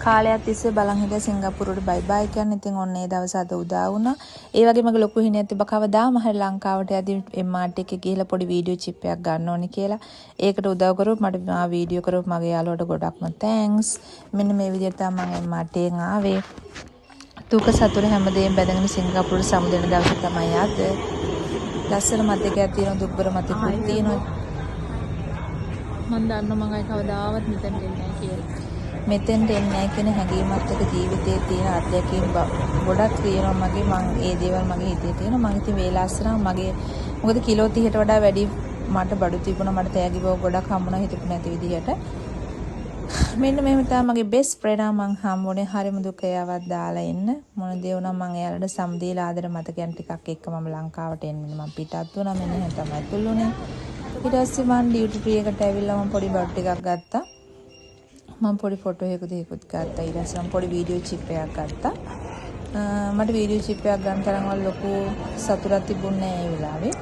කාලයක් තිස්සේ බලන් හිටිය සිංගප්පූරුවට බයි බයි කියන්නේ. ඉතින් ඔන්න ඒ දවස් අද උදා වුණා. ඒ වගේ මගේ ලොකු හිණයක් තිබ්බ කවදාම හරි ලංකාවට යද්දි එම්.ආර්.ට් එකේ ගිහලා පොඩි වීඩියෝ චිප් එකක් ගන්න ඕනේ කියලා. ඒකට උදව් කරොත් මට ආ වීඩියෝ කරොත් මගේ යාළුවට ගොඩක්ම තෑන්ක්ස්. මෙන්න මේ විදිහට තමයි මම එම්.ආර්.ට් එකෙන් ආවේ. තුක සතුර හැමදේම බැඳගෙන සිංගප්පූරුවට සමුදෙන දවසේ තමයි අද. ලස්සන මතකයක් තියෙනවා, දුක්බර මතකකුත් තියෙනවා. මම දන්නවා මම අය කවදාවත් මෙතනට එන්නේ නැහැ කියලා. මෙතෙන්ට එන්නේ නැහැ කියන හැඟීමත් එක්ක ජීවිතයේ තියෙන අත්දැකීම් ගොඩක් තියෙනවා මගේ. මම ඒ දේවල් මගේ හිතේ තියෙනවා. මම ඉතින් වේලාස්සනම් මගේ මොකද කිලෝ 30ට වඩා වැඩි මට බඩු තිබුණා. මට තෑගි බව ගොඩක් හම්බුණා හිතපු නැති විදිහට. මෙන්න මෙහෙම තමයි මගේ බෙස්ට් ෆ්‍රෙන්ඩ් මං හම්බුනේ. හරිම දුක එයාවත් දාලා එන්න. මොන දේ වුණා මං එයාලට සම්දීලා ආදර මතකයන් ටිකක් එක්ක මම ලංකාවට එන්නේ. මං පිටත් වුණා. මෙන්න එහෙම තමයි තුල්ුනේ. ඊට පස්සේ මං ඩියුටි ෆ්‍රී එකට ඇවිල්ලා මං පොඩි බඩු ටිකක් ගත්තා. මම පොඩි ෆොටෝ එකකුත් ගත්තා. ඊට පස්සේ මම පොඩි වීඩියෝ චිප් එකක් ගත්තා. මට වීඩියෝ චිප් එකක් ගන්න තරම් වල ලොකු සතුටක් තිබුණේ නැහැ ඒ වෙලාවේ.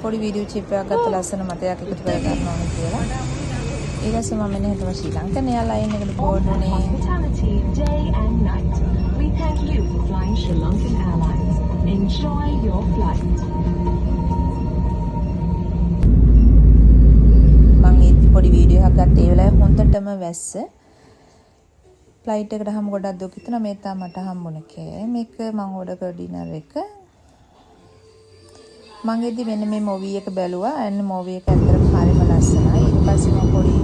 පොඩි වීඩියෝ චිප් එකක් ගත්තා ලස්සන මතයක් එකතු කර ගන්න ඕනේ කියලා. ඊට පස්සේ මම මෙන්න හිටම ශ්‍රී ලංකන් එයාලයින් එකට බෝඩ් වුණේ. Day and night. We thank you for flying Sri Lankan Airlines. Enjoy your flight. පොඩි වීඩියෝ එකක් ගත්තා. ඒ වෙලාවේ හොඳටම වැස්ස. ෆ්ලයිට් එකට හැම ගොඩක් දුක් හිතුණා. මේ තමයි මට හම්බුනේ කෑ. මේක මම ඕඩර් කර ඩිනර් එක. මම ඉදි මෙන්න මේ මොවි එක බැලුවා. අන්න මොවි එක ඇත්තටම හරිම ලස්සනයි. ඊට පස්සේ මම පොඩි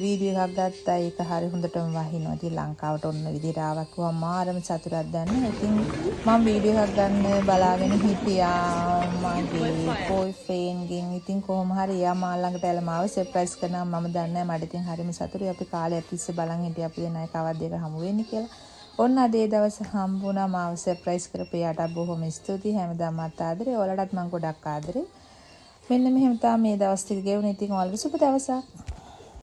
වීඩියෝ එකක් ගත්තා. ඒක හරි හොඳටම වහිනවා. ඉතින් ලංකාවට ඔන්න විදිහට ආවක් වුණා මාරම සතුටක් දැනෙන. ඉතින් මම වීඩියෝ එකක් ගන්න බලාගෙන හිටියා මගේ බොයිෆ්‍රෙන්ඩ්ගෙන්. ඉතින් කොහොම හරි එයා මා ළඟට ඇවිල්ලා මාව සර්ප්‍රයිස් කරනවා. මම දන්නේ නැහැ මට ඉතින් හරිම සතුටුයි. අපි කාලයක් තිස්සේ බලන් හිටියා අපි දෙනා කවද්ද එක හමු වෙන්නේ කියලා. ඔන්න අද ඒ දවස් හම්බුණා. මාව සර්ප්‍රයිස් කරපු එයාට බොහොම ස්තුතියි. හැමදාම මට ආදරේ. ඔයාලටත් මම ගොඩක් ආදරේ. මෙන්න මෙහෙම තමයි මේ දවස් ටික ගෙවුනේ. ඉතින් ඔයාලට සුබ දවසක්.